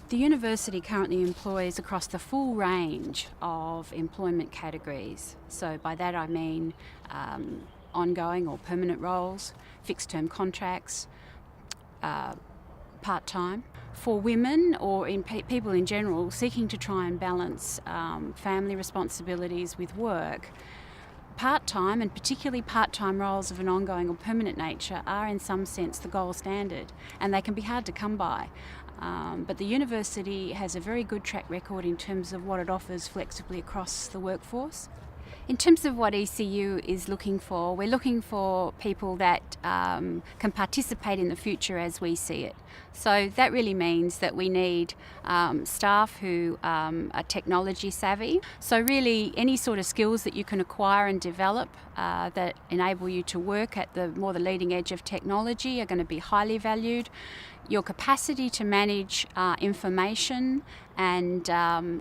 The university currently employs across the full range of employment categories. So by that I mean ongoing or permanent roles, fixed-term contracts, part-time. For women or people in general seeking to try and balance family responsibilities with work, part-time, and particularly part-time roles of an ongoing or permanent nature, are in some sense the gold standard, and they can be hard to come by. But the university has a very good track record in terms of what it offers flexibly across the workforce. In terms of what ECU is looking for, we're looking for people that can participate in the future as we see it. So that really means that we need staff who are technology savvy. So really any sort of skills that you can acquire and develop that enable you to work at the leading edge of technology are going to be highly valued. Your capacity to manage information and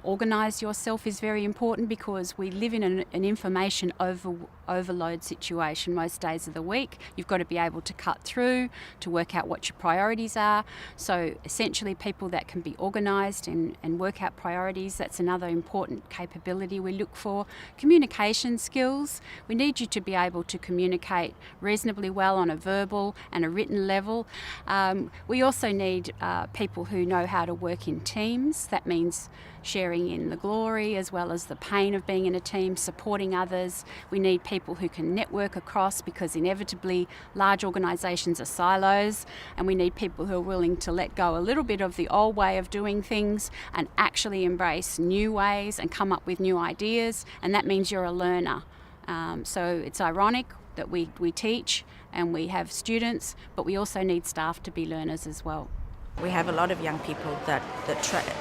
organise yourself is very important, because we live in an information overload situation most days of the week. You've got to be able to cut through, to work out what your priorities are. So essentially people that can be organised and work out priorities, that's another important capability we look for. Communication skills. We need you to be able to communicate reasonably well on a verbal and a written level. We also need people who know how to work in teams. That means sharing in the glory as well as the pain of being in a team, supporting others. We need people who can network across, because inevitably large organisations are silos, and we need people who are willing to let go a little bit of the old way of doing things and actually embrace new ways and come up with new ideas, and that means you're a learner. So it's ironic that we teach and we have students, but we also need staff to be learners as well. We have a lot of young people that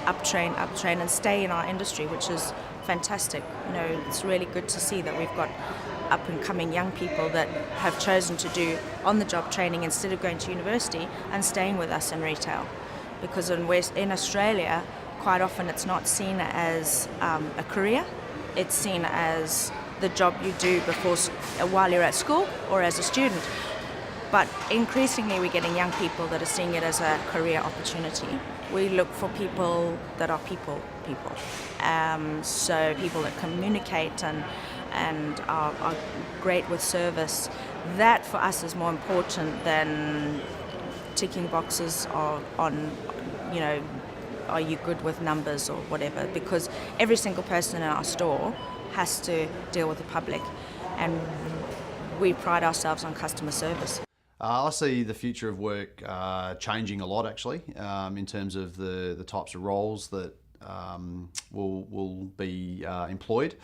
uptrain and stay in our industry, which is fantastic. You know, it's really good to see that we've got up and coming young people that have chosen to do on-the-job training instead of going to university and staying with us in retail. Because in Australia, quite often it's not seen as a career. It's seen as the job you do while you're at school or as a student. But increasingly we're getting young people that are seeing it as a career opportunity. We look for people that are people. So people that communicate and are great with service. That for us is more important than ticking boxes on, you know, are you good with numbers or whatever, because every single person in our store has to deal with the public, and we pride ourselves on customer service. I see the future of work changing a lot, actually, in terms of the types of roles that will be employed.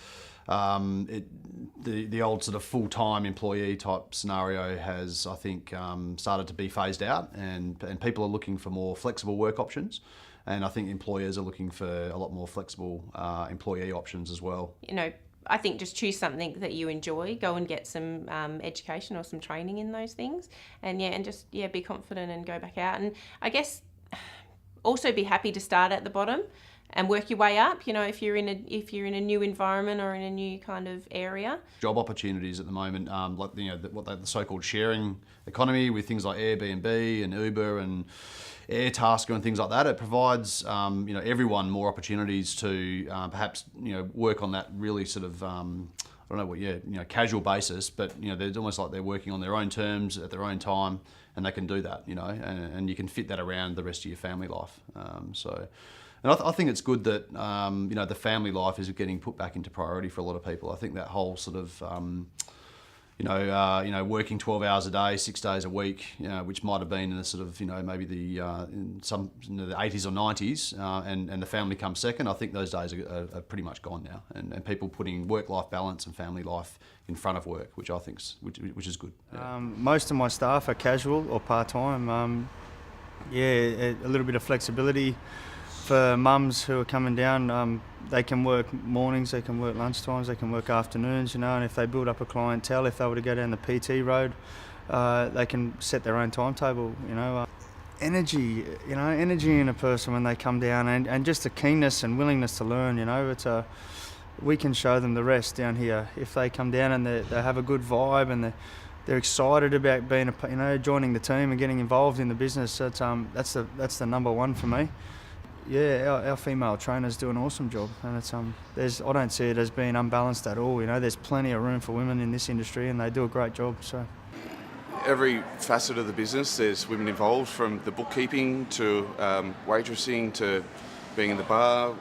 The old sort of full-time employee type scenario has, I think, started to be phased out, and people are looking for more flexible work options. And I think employers are looking for a lot more flexible employee options as well. You know, I think just choose something that you enjoy, go and get some education or some training in those things, and just be confident and go back out. And I guess also be happy to start at the bottom and work your way up. You know, if you're in a new environment or in a new kind of area. Job opportunities at the moment, like the so-called sharing economy with things like Airbnb and Uber and Airtasker and things like that. It provides everyone more opportunities to perhaps work on that really sort of casual basis, but they're almost like they're working on their own terms at their own time, and they can do that, and you can fit that around the rest of your family life. And I think it's good that the family life is getting put back into priority for a lot of people. I think that whole sort of working 12 hours a day, 6 days a week, which might have been in the sort of maybe the the 80s or 90s, and the family comes second. I think those days are pretty much gone now, and people putting work-life balance and family life in front of work, which I think which is good. Yeah. Most of my staff are casual or part-time. A little bit of flexibility. For mums who are coming down, they can work mornings, they can work lunchtimes, they can work afternoons, and if they build up a clientele, if they were to go down the PT road, they can set their own timetable, Energy in a person when they come down, and just a keenness and willingness to learn, we can show them the rest down here. If they come down and they have a good vibe and they're excited about being joining the team and getting involved in the business, that's the number one for me. our female trainers do an awesome job, and it's I don't see it as being unbalanced at all. There's plenty of room for women in this industry, and they do a great job. So every facet of the business, there's women involved, from the bookkeeping to waitressing to being in the bar,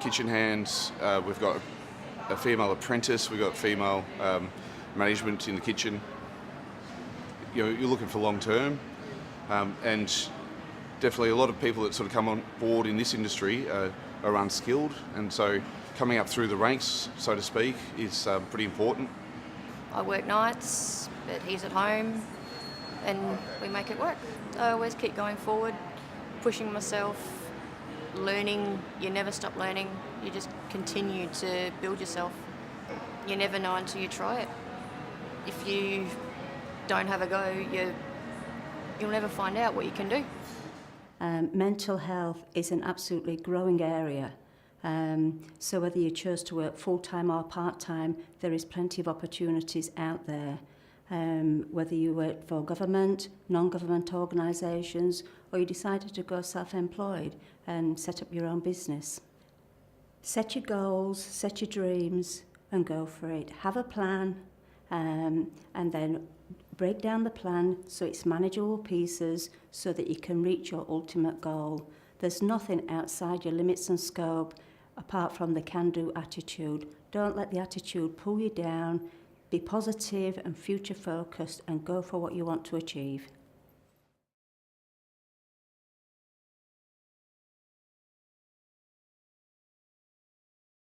kitchen hands. We've got a female apprentice. We've got female management in the kitchen. You're looking for long term, and definitely a lot of people that sort of come on board in this industry are unskilled, and so coming up through the ranks, so to speak, is pretty important. I work nights, but he's at home, and we make it work. I always keep going forward, pushing myself, learning. You never stop learning. You just continue to build yourself. You never know until you try it. If you don't have a go, you'll never find out what you can do. Mental health is an absolutely growing area. So whether you choose to work full-time or part-time, there is plenty of opportunities out there. Whether you work for government, non-government organisations, or you decided to go self-employed and set up your own business. Set your goals, set your dreams, and go for it. Have a plan, and then break down the plan so it's manageable pieces so that you can reach your ultimate goal. There's nothing outside your limits and scope apart from the can-do attitude. Don't let the attitude pull you down. Be positive and future-focused and go for what you want to achieve.